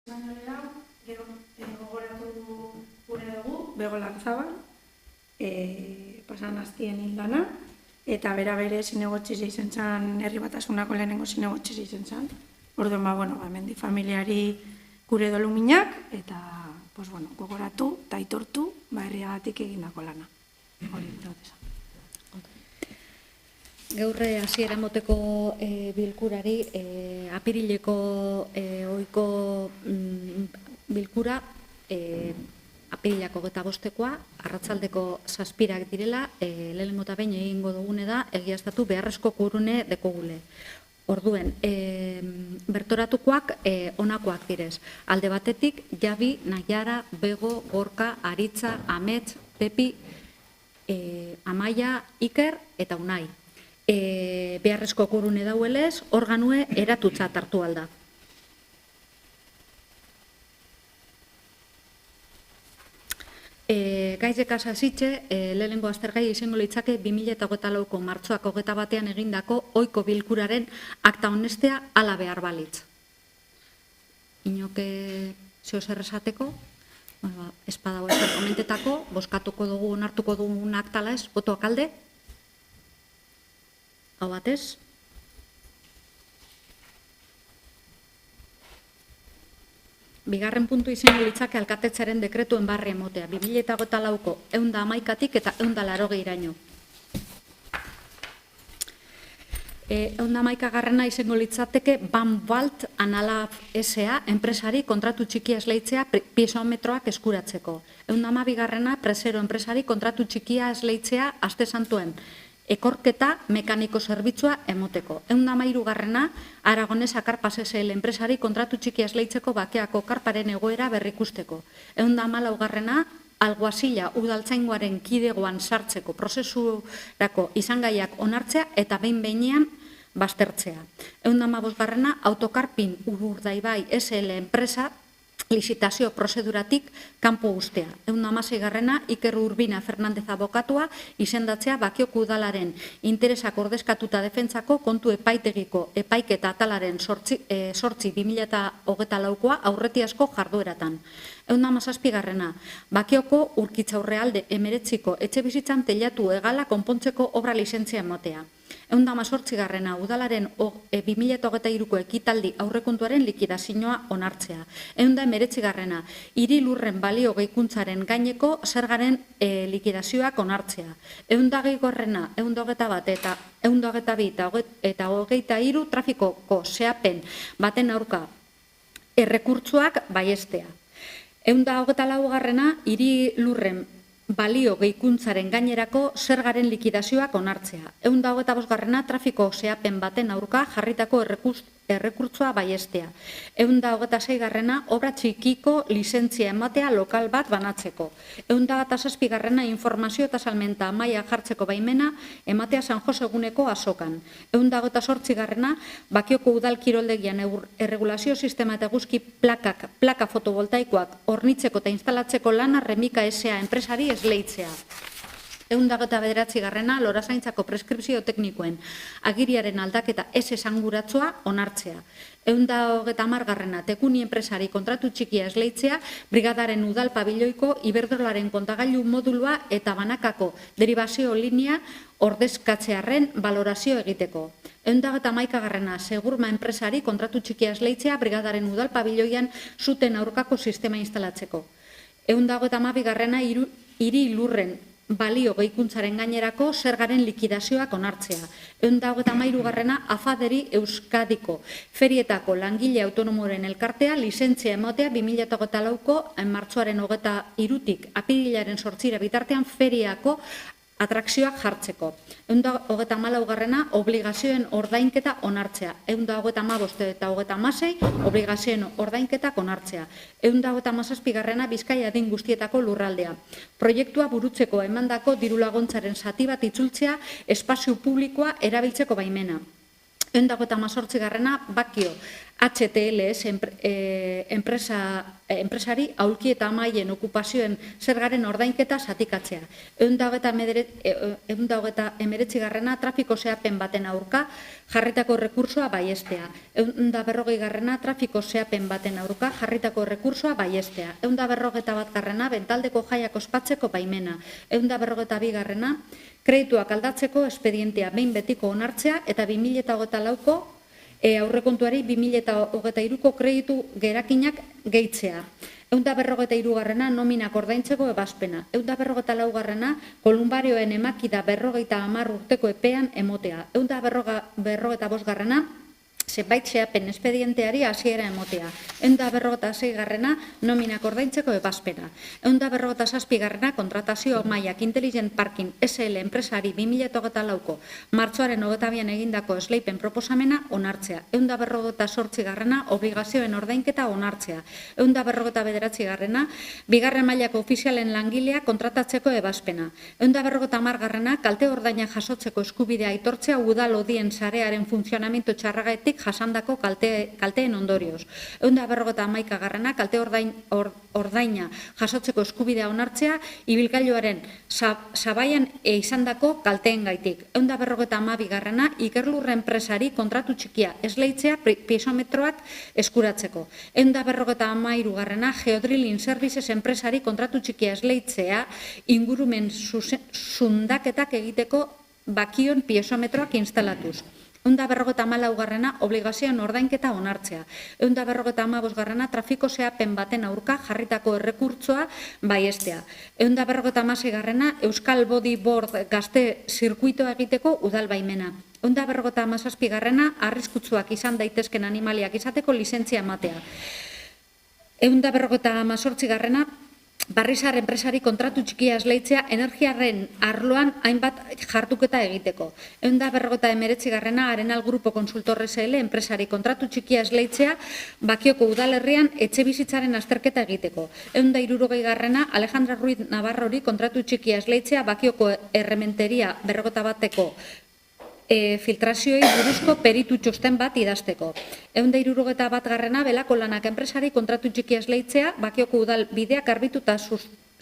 Gero gogoratu gure dugu, Begolak Zabal, pasan aztien hildana, eta bere zinegotxiz izan zen, herri batasunako lehenengo zinegotxiz izan zen. Orduan, hemendi familiari gure doluminak, eta gogoratu eta aitortu herriagatik egindako lana. Hori dut esan. Gaurre hasiera moteko bilkurari, apirileko ohiko bilkura, apirilako 25koa, arratsaldeko 7ak direla, lehenengo eta behin egingo dugune da, egiaztatu beharrezko kurune dekogule. Orduen, bertoratukoak onakoak direz. Alde batetik, Jabi, Naiara, Bego, Gorka, Aritza, Amets, Pepi, Amaia, Iker eta Unai. Beharrezko kurune dauelez, organue eratutzat hartu alda. Gaizek asasitxe, lehenengo aztergai izango litzake 2024ko martxoak 21ean egindako ohiko bilkuraren akta honestea hala behar balitz. Inoke zeo zer esateko, espadago ezer komentetako, bozkatuko dugu, onartuko dugun aktala ez, botoak alde? Hau batez? Bigarren puntu izango litzake alkatetzaren dekretuen barri emotea, 2024ko 111tik eta 180iraino. 111garrena izango litzateke Van Walt Analab S.A. enpresari kontratu txikia esleitzea piezometroak eskuratzeko. 112garrena presero enpresari kontratu txikia esleitzea aste santuen ekorketa mekaniko zerbitzua emoteko. 113garrena Aragones Akarpas SL enpresari kontratu txikia esleitzeko bakeako karparen egoera berrikusteko. 114garrena Alguazila udaltzaingoaren kidegoan sartzeko prozesurako izangaiak onartzea eta behin-behinean baztertzea. 115garrena Autokarpin Urdaibai SL enpresa lizitazio prozeduratik kanpo ustea. 116garrena Iker Urbina Fernandez abokatua izendatzea Bakioko udalaren interesak ordezkatuta defentsako kontu epaitegiko epaiketa atalaren 8/2024koa aurretiazko jardueratan. 117garrena Bakioko Urkitzaurrealde 19ko etxebizitzan teilatu hegala konpontzeko obra lizentzia emotea. 118garrena udalaren 2023ko ekitaldi aurrekontuaren likidazioa onartzea. 119garrena hiri lurren balio gehikuntzaren gaineko zergaren likidazioak onartzea. 120garrena 121 eta 122 eta 23 trafikoko zehapen baten aurka errekurtsoak baiestea. 124garrena hiri lurren balio gehikuntzaren gainerako zergaren likidazioak onartzea. 125garrena trafiko zehapen baten aurka jarritako errekurtsoa baiestea. 126garrena obra txikiko lizentzia ematea lokal bat banatzeko. 127garrena informazio eta salmenta maila jartzeko baimena ematea San Jose eguneko azokan. 128garrena Bakioko udal kiroldegian erregulazio sistema eta guzki plaka fotovoltaikoak hornitzeko eta instalatzeko lana Remika S.A. enpresari esleitzea. 129garrena lorazaintzako preskripzio teknikoen agiriaren aldaketa ez esanguratsua onartzea. 130garrena Tekuni enpresari kontratu txikia esleitzea brigadaren udal pabiloiko Iberdrolaren kontagailu modulua eta banakako deribazio linea ordezkatzearen balorazio egiteko. 131garrena Segurma enpresari kontratu txikia esleitzea brigadaren udal pabiloian zuten aurkako sistema instalatzeko. 132garrena hiri lurren balio gehikuntzaren gainerako zergaren likidazioak onartzea. 133garrena Afaderi Euskadiko ferietako langile autonomoren elkartea lizentzia emotea 2024ko martxoaren 23tik apirilaren 8 bitartean feriako atrakzioak jartzeko. 134garrena obligazioen ordainketa onartzea. 135 eta 136 obligazioen ordainketak onartzea. 157garrena Bizkaia adin guztietako lurraldea. Proiektua burutzeko emandako diru laguntzaren zati bat itzultzea espazio publikoa erabiltzeko baimena. 158garrena Bakio HTLS enpresari aulki eta amaien okupazioen zergaren ordainketa zatikatzea. 189. Trafiko zehapen baten aurka jarritako rekursoa baiestea. 140. Trafiko zehapen baten aurka jarritako rekursoa baiestea. 141. Bentaldeko jaiak ospatzeko baimena. 142. Kredituak aldatzeko espedientea behin betiko onartzea eta 2024ko aurrekontuari 2023ko kreditu gerakinak gehitzea. 143. Nominak ordaintzeko ebazpena. 144. Kolumbarioen emakida 50 urteko epean emotea. 145. Zenbait zehapen espedienteari hasiera emotea. 146. Nominak ordaintzeko ebazpena. 147. Kontratazio mailak Intelligent Parking SL enpresari 2024ko martxoaren 22an egindako esleipen proposamena onartzea. 148. Obligazioen ordainketa onartzea. 149. Bigarren mailako ofizialen langilea kontratatzeko ebazpena. 150. Kalte ordaina jasotzeko eskubidea aitortzea udal odien sarearen funtzionamendu txarragatik jasandako kalteen ondorioz. 151. Kalte ordaina jasotzeko eskubidea onartzea ibilgailuaren sabaian izandako kalteen gaitik. 152. Ikerlur enpresari kontratu txikia esleitzea piezometroak eskuratzeko. 153. Geodrilling Services enpresari kontratu txikia esleitzea ingurumen zundaketak egiteko bakion piezometroak instalatuz. 154. Obligazioen ordainketa onartzea. 155. Trafiko zehapen baten aurka jarritako errekurtsoa baiestea. 156. Euskal Body Board gazte zirkuitoa egiteko udal baimena. 157. Arriskutsuak izan daitezken animaliak izateko lizentzia ematea. 158. Barrizar enpresari kontratu txikia esleitzea energiaren arloan hainbat jartuketa egiteko. 159. Arenal Grupo Consultor SL enpresari kontratu txikia esleitzea Bakioko udalerrian etxe bizitzaren azterketa egiteko. 160. Alejandra Ruiz Navarrori kontratu txikia esleitzea Bakioko errementeria 51ko filtrazioei buruzko peritu txosten bat idazteko. 161. Belako lanak enpresari kontratu txikia esleitzea Bakioko udal bideak garbitu eta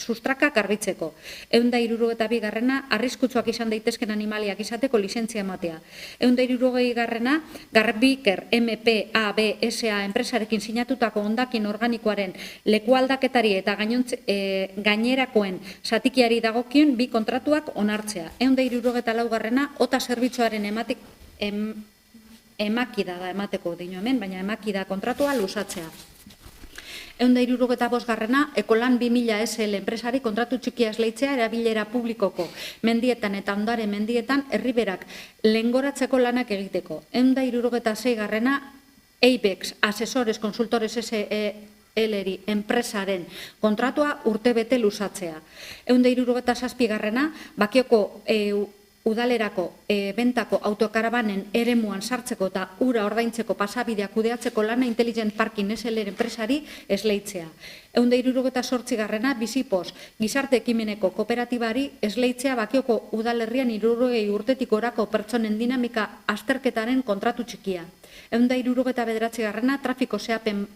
sustrakak garbitzeko. 162. Arriskutsuak izan daitezken animaliak izateko lizentzia ematea. 160. Garbiker MPABSA enpresarekin sinatutako hondakin organikoaren lekualdaketari eta gainerakoen zatikiari dagokion bi kontratuak onartzea. 164. Ota zerbitzuaren emakida da emateko dino hemen, baina emakida kontratua luzatzea. 165. Ekolan 2000 SL enpresari kontratu txikia esleitzea erabilera publikoko mendietan eta ondare mendietan herriberak lengoratzeko lanak egiteko. 166. Eibex Asesores Consultores SL enpresaren kontratua urtebete luzatzea. 167. Bakioko udalerako bentako autokarabanen eremuan sartzeko eta ura ordaintzeko pasabideak kudeatzeko lana Intelligent Parking SL enpresari esleitzea. 168. Bizipos gizarte ekimeneko kooperatibari esleitzea Bakioko udalerrian 60 urtetik orako pertsonen dinamika azterketaren kontratu txikia. 169. Trafiko zehapen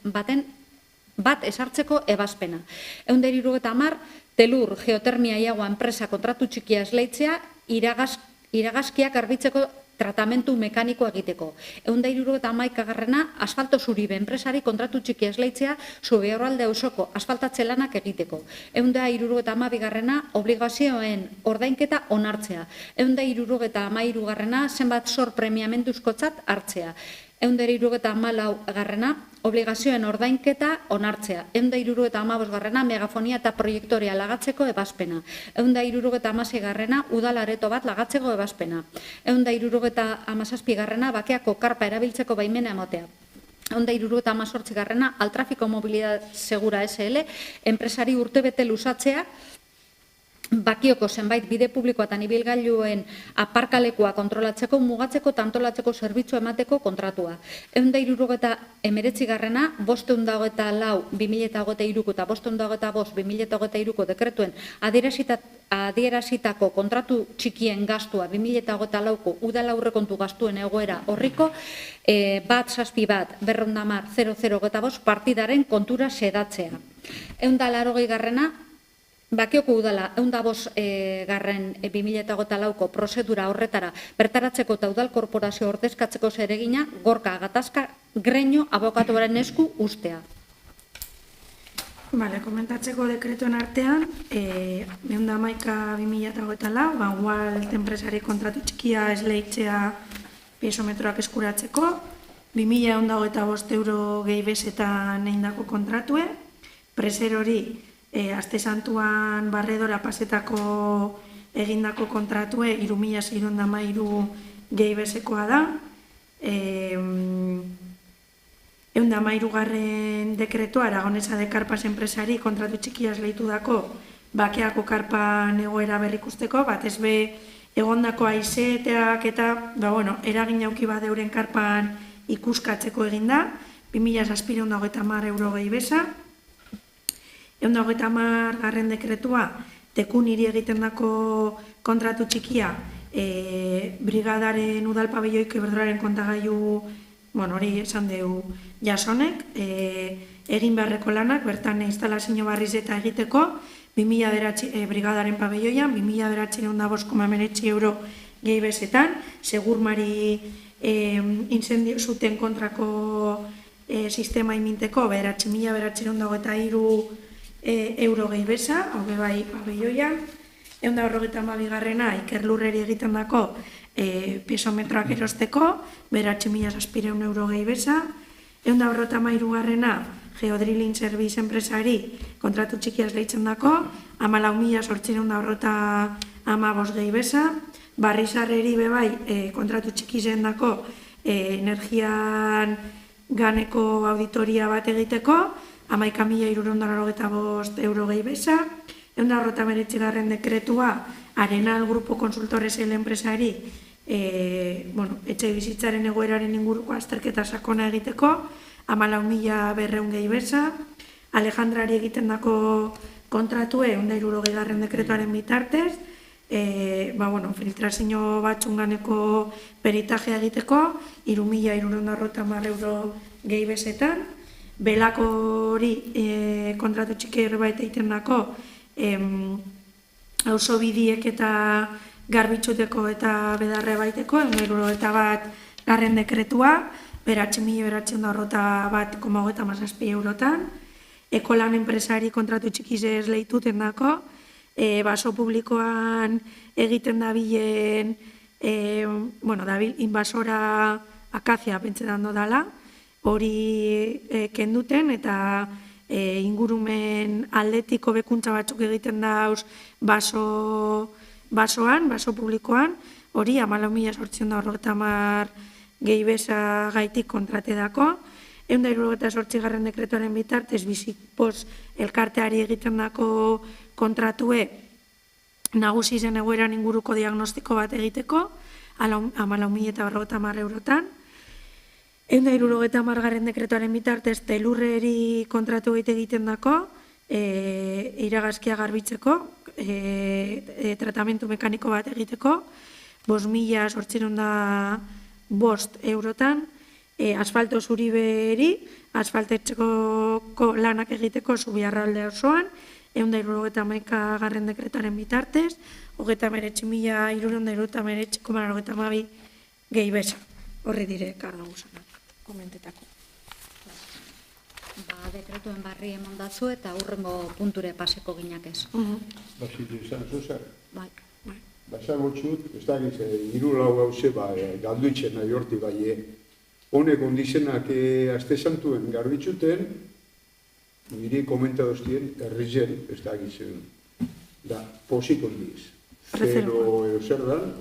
bat esartzeko ebazpena. 170. Telur Geotermia Iagua enpresa kontratu txikia esleitzea iragazkiak garbitzeko tratamentu mekaniko egiteko. 171. Asfalto Zuribe enpresari kontratu txikia esleitzea Zuberoalde osoko asfaltatze lanak egiteko. 172. Obligazioen ordainketa onartzea. 173. Zenbat zor premiamenduzkotzat hartzea. 174. Obligazioen ordainketa onartzea. 175. Megafonia eta proiektorea lagatzeko ebazpena. 176. Udalareto bat lagatzeko ebazpena. 177. Bakeako karpa erabiltzeko baimena ematea. 178. Altrafiko Mobilidad Segura SL enpresari urtebete luzatzea Bakioko zenbait bide publikoetan ibilgailuen aparkalekua kontrolatzeko, mugatzeko eta antolatzeko zerbitzu emateko kontratua. 169garrena, 524/2023 eta 525/2023 dekretuen adierazitako kontratu txikien gastua 2024ko udal aurrekontu gastuen egoera horriko 171/210/05 partidaren kontura sedatzea. 180garrena, Bakioko udala 105/2024ko prozedura horretara bertaratzeko eta udal korporazio ordezkatzeko zeregina Gorka Gatazka Greño abokatuaren esku ustea. Komentatzeko dekretuen artean, 111/2024, Vanguard enpresari kontratu txikia esleitzea piezometroak eskuratzeko, 2.125 euro gehi bezetan egindako kontratue, preser hori Aste Santuan Barredora pasetako egindako kontratue 3.613 gehi bezekoa da. 113garren dekretua Aragonesa de Karpas enpresari kontratu txikia esleitu dako bakeako karpan egoera berrikusteko, batez be egondako haizeteak eta eragin auki bat euren karpan ikuskatzeko eginda, 2.630 euro gehi beza. 130garren dekretua Tekuniri egiten dako kontratu txikia brigadaren udal pabelloiko iberdrolaren kontagailu, hori esan deu jasonek, egin beharreko lanak, bertan instalazio barriz eta egiteko, 2009 brigadaren pabelloian, 2009 euro gehi bezetan, segurmari incendio zuten kontrako sistema iminteko, 9.923 euro gehi beza, hau bai pabelloian. 152garrena Ikerlurreri egiten dako piezometroak erosteko, 9.600 euro gehi beza. 153garrena Geodrilling Service enpresari kontratu txikia esleitzen dako, 14.845 gehi beza. Barrizarreri bebai kontratu txiki zen dako energian ganeko auditoria bat egiteko, 11.695 euro gehi beza. 149garren dekretua Arenal Grupo Consultores el enpresari etxe bizitzaren egoeraren inguruko azterketa sakona egiteko, 14.200 gehi beza. Alejandrari egiten dako kontratue 160garren dekretuaren bitartez, filtrazio batzunganeko peritajea egiteko, 3.630 euro gehi bezetan. Belako hori kontratu txiki erbait egiten dako, auzo bidiek eta garbitxuteko eta bedarre baiteko, 161garren dekretua, 9.941,37 eurotan. Ekolan enpresari kontratu txiki esleituten dako, baso publikoan egiten dabilen, dabil invasora akazia pentsetan dodala, hori kenduten eta ingurumen aldetik hobekuntza batzuk egiten dauz basoan, baso publikoan, hori 14.850 gehi beza gaitik kontrate dako. 168garren dekretuaren bitartez Bizipos elkarteari egiten dako kontratue nagusi zen egoeran inguruko diagnostiko bat egiteko, 14.050 eurotan. 170garren dekretuaren bitartez Telurreri kontratu egiten dako, iragazkia garbitzeko, tratamentu mekaniko bat egiteko, 5.805 eurotan. Asfalto Zuriberi, asfaltetxeko lanak egiteko Zubiarralde osoan, 171garren dekretuaren bitartez, 39.389,92 gehi beza. Horri dire karga guzanak, komentetako. Dekretuen barri emondatzu eta hurrengo punture paseko ginak ez. Basitu izan zuzer. Bai. Basago txut, ez da giz, irulau gauze galduitzen nahi horti bai, honek ondizenak Aste Santuen garbitxuten, niri komentadoztien errizen, ez da giz, da posik ondiz. Zero zer dan,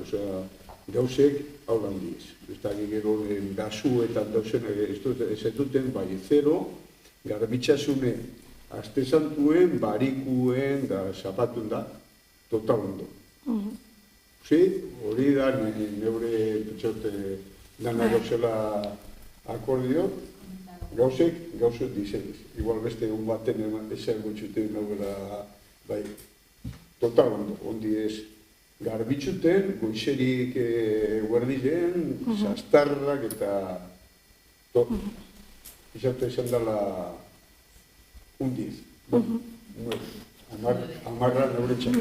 gauzek hau handiz. Ez da gero gasuetan dauzen ez duten, bai, zero, garbitxasune Aste Santuen, barikuen, da zapatun da, total ondo. Hori da neure pentsote dana gauzela akordio, gauzek dizeniz. Igual beste egun baten esan gutxuten nagoela, bai, total ondo, ondi ez garbitxuten, goizerik guardilen, sastarrak eta izate esan dela undiz. Amarra neuretxak.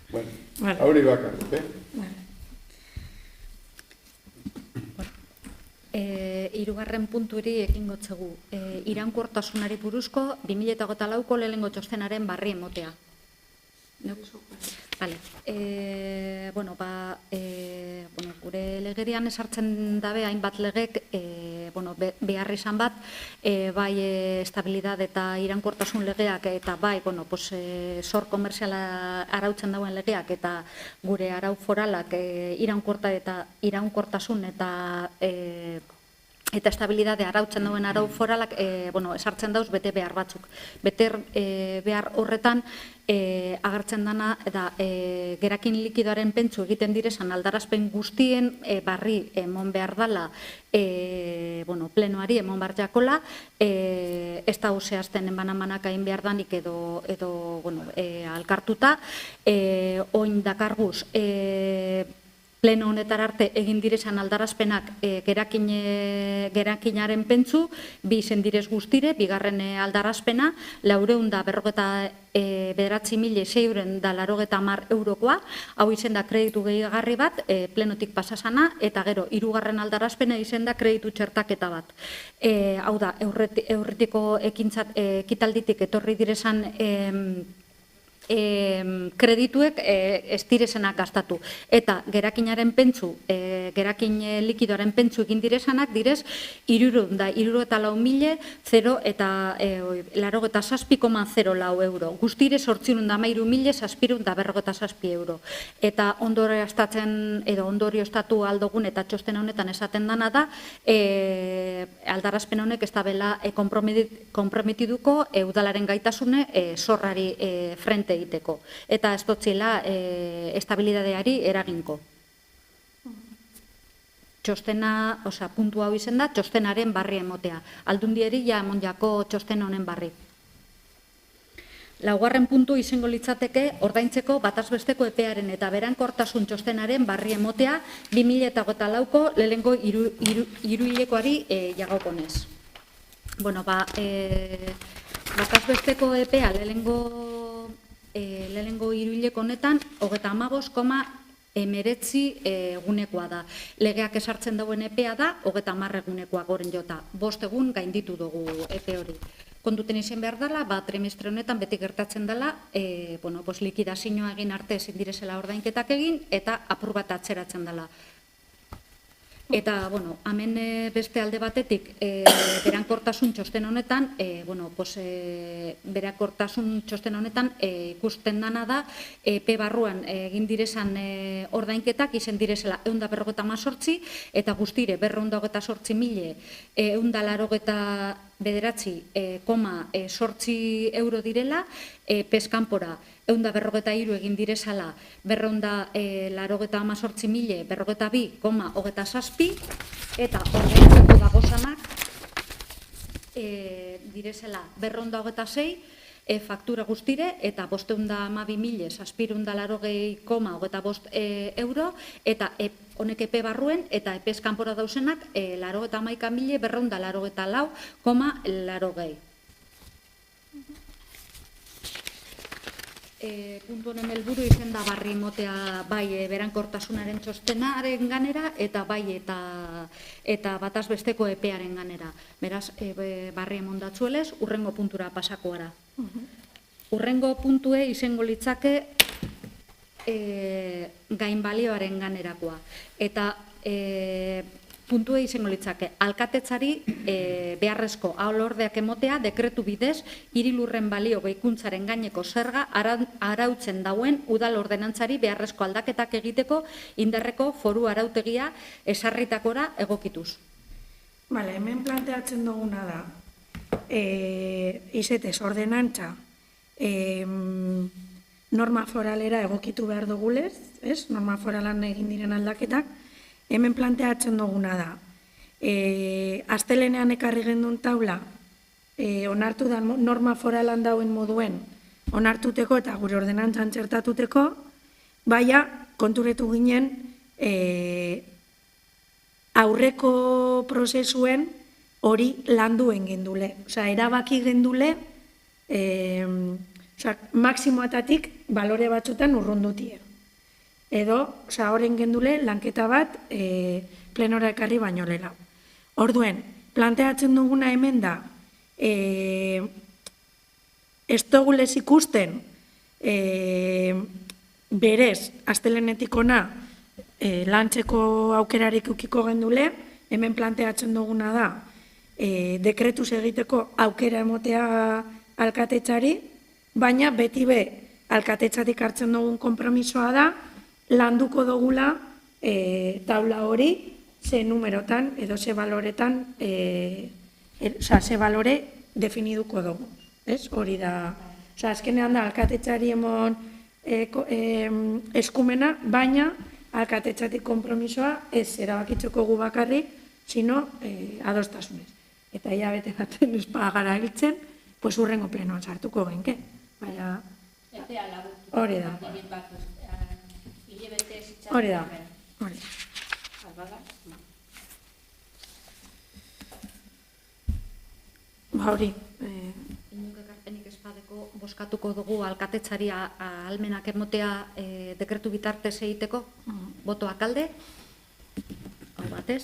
Bueno, hori bakarrik, Hirugarren punturi ekin gotzegu. Iraunkortasunari buruzko 2024ko lehenengo txostenaren barri emotea. Vale. Gure legerian esartzen dabe hainbat legek behar izan bat, bai estabilidad eta iraunkortasun legeak eta bai zor komerziala arautzen dauen legeak eta gure arau foralak iraunkortasun eta estabilidade arautzen dauen arau foralak esartzen dauz bete behar batzuk. Bete behar horretan agertzen dana eta gerakin likidoaren pentsu egiten direzan aldarazpen guztien barri emon behar dala plenoari emon behar jakola, ez da zehazten enbananak hain behar danik edo alkartuta, oin dakarguz, pleno honetar arte egin direzan aldarazpenak gerakinaren pentsu, bi izen direz guztire, bigarren aldarazpena, 409.696 eurokoa, hau izen da kreditu gehiagarri bat, plenotik pasasana, eta gero, hirugarren aldarazpena izen da kreditu txertaketa bat. Hau da, aurretiko ekitalditik etorri direzan kredituek ez direzenak gastatu. Eta gerakinaren pentsu, gerakin likidoaren pentsu egin direzanak direz 304.000,086,04 euro. Guztire 813.000,747 euro. Eta ondorio estatu aldogun eta txosten honetan esaten dana da, aldarazpen honek ez da bela komprometiduko udalaren gaitasune zorrari frente egiteko. Eta ez dotzila estabilidadeari eraginko. Txostena, puntu hau izen da, txostenaren barri emotea. Aldundieri ja emon jako txosten honen barri. Laugarren puntu izango litzateke ordaintzeko batazbesteko epearen eta berankortasun txostenaren barri emotea 2024ko lehenengo hiruhilekoari jagokonez. Batazbesteko epea lehenengo hiruhileko honetan 35,19 egunekoa da. Legeak esartzen dauen epea da 30 egunekoa goren jota. 5 egun gainditu dugu epe hori. Kontuten izan behar dela, trimestre honetan beti gertatzen dela, likidazioa egin arte ezin direzela ordainketak egin eta apur bat atzeratzen dela. Eta, hemen beste alde batetik, berankortasun txosten honetan, ikusten dana da, epe barruan egin direzan ordainketak izen direzela 158 eta guztire 288.189,8 euro direla, peskanpora 143 egin direzala 288.042,27 eta ordaintzeko dagozanak direzela 226 faktura guztire eta 512.780,25 euro eta honek epe barruen eta epez kanpora dauzenak 91.294,80. Puntu honen helburu izen da barri motea bai berankortasunaren txostenaren ganera eta bai eta batazbesteko epearen ganera. Beraz, barri emondatzuelez, urrengo puntura pasakoara. Urrengo puntue izango litzake gainbalioaren ganerakoa. Eta puntue izango litzake, alkatetzari beharrezko aholordeak emotea dekretu bidez hirilurren balio gehikuntzaren gaineko zerga arautzen dauen udal ordenantzari beharrezko aldaketak egiteko indarreko foru arautegia esarritakora egokituz. Hemen planteatzen duguna da, izetez ordenantza norma foralera egokitu behar dugulez, ez? Norma foralan egin diren aldaketak, hemen planteatzen duguna da. Astelenean ekarri gendun taula, onartu da norma foralan dauen moduen, onartuteko eta gure ordenantzan txertatuteko, baina konturetu ginen aurreko prozesuen hori landuen gendule. Osa, erabaki gendule, maksimoatatik balore batzutan urrundutie. Edo, horren gendule, lanketa bat plenora ekarri baino lela. Orduen, planteatzen duguna hemen da, ez dugulez ikusten berez, astelenetik ona, lantzeko aukerarik ukiko gendule, hemen planteatzen duguna da, dekretuz egiteko aukera emotea alkatetzari, baina beti be alkatetzatik hartzen dugun konpromisoa da, landuko dugula taula hori, ze numerotan edo ze baloretan, ze balore definiduko dugu. Hori da, azkenean da alkatetzari emon eskumena, baina alkatetzatik konpromisoa ez erabakitzeko gu bakarrik, sino adostasunez. Eta ia bete baten espagara hiltzen, pues urrengo plenoan sartuko genke. Baina, hori da. Hori da. Hori. Inuk ekarpenik espadeko boskatuko dugu alkatetzari ahalmenak emotea dekretu bitartez egiteko, botoak alde, hau batez.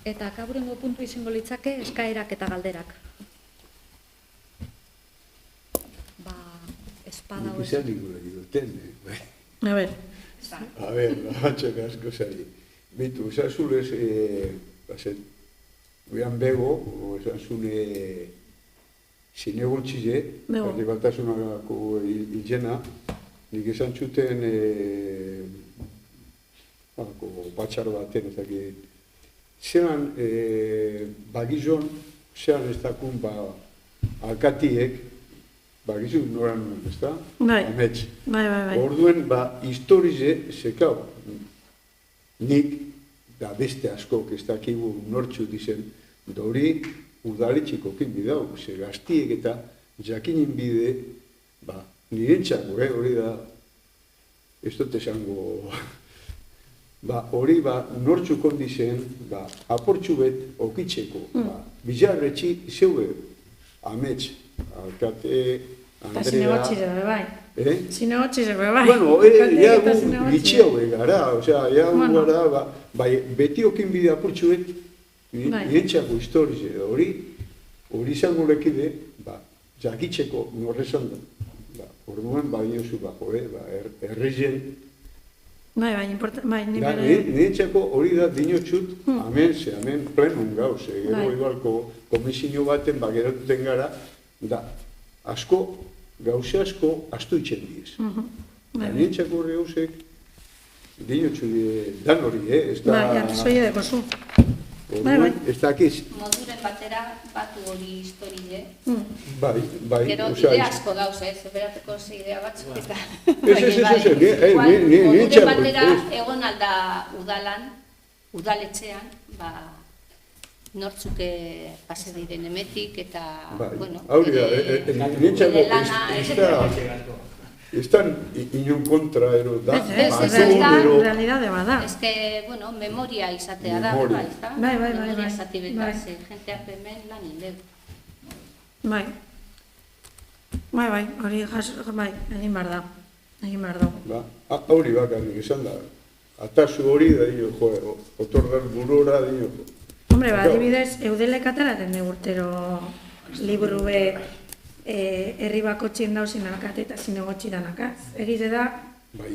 Eta kaburengo puntu izango litzake eskaerak eta galderak. Espada hori. Ikusen ninguna duten, A ver. A ver, batxok asko zari. Bitu, esan zulez, guian bego, esan zule zinegon txize, berri baltasunako hilzena, nik esan txuten batxar baten, zelan bagizon, zelan ez dakun alkatiek, bagizu noran nuen, ez da? Bai. Amets. Bai. Orduen, historize, zekau, nik, da beste askok ez dakigu nortxu dizen, da hori udalitxiko kinbidau, ze gaztiek eta jakinin bide, nirentzako, hori da, ez dut esango, hori nortxu kondizen, aportxu bet okitzeko, bizarretxi zeue, amets, alkate, Andrea... Eta zinegotxiz ebe bai. Zinegotxiz ebe bai. Bueno, ja gu gitxio gara, ja gu gara, beti okin bide apurtxuet, nirentzako historize, hori izango lekide, jakitzeko norrezan da. Orduan, diozu, errezen. Nirentzako hori da dinotxut, hemen plenun gauz, gero igualko komisio baten, geratuten gara, da, asko, gauze asko, astu itxen diez. Nirentzako horre gauzek, dinotxu dan hori, ez da... Arrazoia deko zu. Ez dakiz. Moduren batera batu hori historie. Bai. Gero ide asko gauze, zeberateko idea batzuk eta... Moduren batera egon alda udalan, udaletxean, nortzuk pase diren emetik eta, bueno... Hori da, estan inon kontra ero da, realidade bada. Ez que, bueno, memoria izatea da, ez da? Bai. Memoria izatibetaz, jenteak hemen lan indegu. Bai, hori egin behar da. Hori bakarrik esan da, atazu hori da, otordar burora, Hombre, adibidez, eudelek ataraten de urtero liburu herri bakotxien dauzin alkate eta zinegotxi danakaz. Egize da,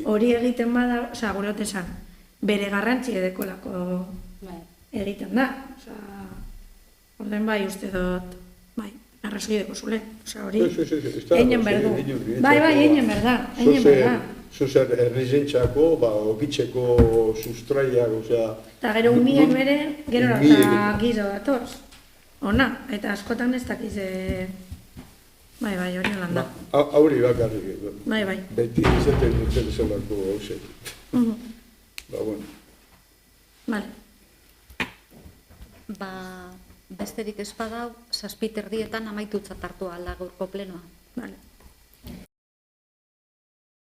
hori egiten bada, gure esan, bere garrantzi edekolako egiten da. Orden uste dut, arrazoi deko zule. Hori, einen berdu. Einen berda. Zuzer errizentzako, okitzeko sustraiak, eta gero umien bere, gero eta gizo datoz. ona, eta askotan ez dakiz, bai, hori holan da. Hauri bakarrik, Bai. beti izaten duten zelako hauze. Bueno. Vale. Besterik ez badau, 7:30 amaitutzat hartu ala gaurko plenoa.